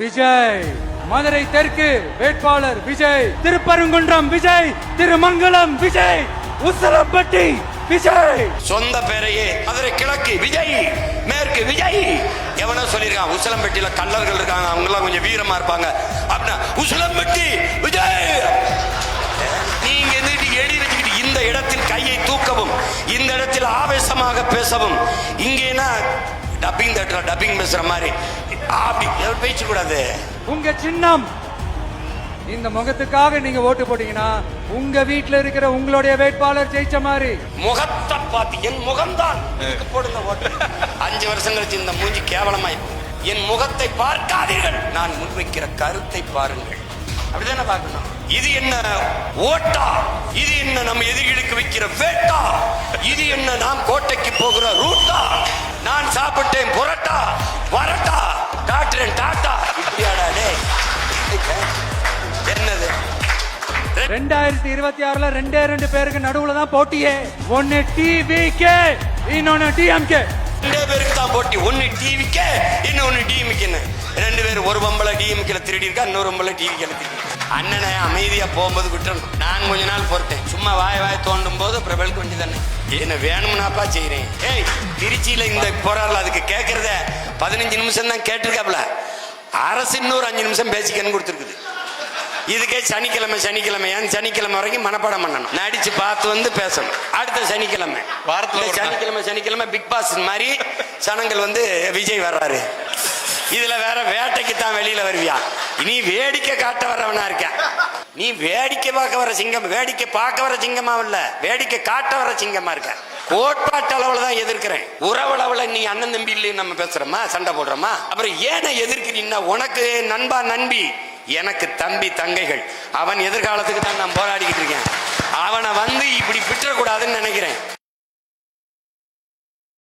விஜய் மதுரை தெற்கு வேட்பாளர் விஜய், திருப்பரங்குன்றம் விஜய், திருமங்கலம் விஜய், உசலம்பட்டி விஜய். சொந்த பேரையே மதுரை கிழக்கு விஜய், மேற்கு விஜய். எவனோ சொல்லிருக்கான் உசலம்பட்டியில கல்லர்கள் இருக்காங்க, அவங்க எல்லாம் கொஞ்சம் வீரமா இருப்பாங்க அப்படின்னா உசலம்பட்டி விஜய். நீங்க எழுதி வச்சுக்கிட்டு இந்த இடத்தில் கையை தூக்கவும், இந்த இடத்தில் ஆவேசமாக பேசவும், இங்கேனா டப்பிங் தட்டுற டப்பிங் பேசுற மாதிரி அப்படி பேச கூடாது. உங்க சின்னம் இந்த முகத்துக்காக நீங்க ஓட்டு போட்டீங்கன்னா உங்க வீட்டுல இருக்கிற உங்களுடைய வேட்பாளர் ஜெயிச்ச மாதிரி. முகத்தை பார்த்து என் முகம்தான் போடுங்க ஓட்டு. 5 வருஷம் கழிச்சு இந்த மூஞ்சி கேவலமாய். என் முகத்தை பார்க்காதீர்கள், நான் முன்வைக்கிற கருத்தை பாருங்கள். அப்படிதானே பார்க்கணும். இது என்ன ஓட்டா? இது என்ன நம்ம எதிரிகளுக்கு வைக்கிற வேட்டா? இது என்ன நாம் கோட்டைக்கு போகிற ரூட்டா? நான் சாப்பிட்டேன் புரட்டா வரட்டா டாக்டர் டாட்டா. இப்படியாடா என்னது? 2026ல 2 பேருக்கு நடுவுல தான் போட்டியே. ஒன்னு டிவிகே, இன்னொன்னு டிஎம்கே. 2 பேருக்கு தான் போட்டி. ஒன்னு டிவிகே, இன்னொன்னு டிஎம்கே. 2 பேர், ஒரு பொம்பளை டிஎம்கேல திருடி இருக்கா, இன்னொரு பொம்பளை டிவிகேல திருடி. அண்ணனை அமைதியா போகும்போது விட்டுறணும். நான் கொஞ்ச நாள் பொறுத்தேன். சும்மா வாய தோண்டும் போது பிரபலுக்கு வேண்டி தானே என்ன வேணும்னாப்பா செய்யறேன். ஏய், திருச்சியில இந்த போராடல அதுக்கு கேட்கறத 15 நிமிஷம் தான் கேட்டிருக்காப்ல. அரசு இன்னொரு 5 நிமிஷம் பேசிக்கன்னு கொடுத்துருக்குது. இதுக்கே சனிக்கிழமை சனிக்கிழமை வரைக்கும் மனப்பாடம் பண்ணணும். நடிச்சு பார்த்து வந்து பேசணும். அடுத்த சனிக்கிழமை சனிக்கிழமை பிக் பாஸ் மாதிரி சனங்கள் வந்து விஜய் வர்றாரு. இதுல வேற வேட்டைக்கு தான் வெளியில வருவியா? நீ வேடிக்கை காட்ட வரவனா இருக்க. நீ வேடிக்கை பார்க்க வர சிங்கம், வேடிக்கை பார்க்க வர சிங்கமா இல்ல, வேடிக்கை காட்ட வர சிங்கமா இருக்க. கோட்பாட்டு அளவுல தான் எதிர்க்கிறேன். உறவளவுல நீ அண்ணன் தம்பி இல்லைன்னு நம்ம பேசுறோமா, சண்டை போடுறோமா? அப்புறம் ஏன எதிர்க்கிறீன்னா, உனக்கு நண்பா நண்பி, எனக்கு தம்பி தங்கைகள். அவன் எதிர்காலத்துக்கு தான் நான் போராடிக்கிட்டு இருக்கேன். அவனை வந்து இப்படி விட்டுறக்கூடாதுன்னு நினைக்கிறேன்.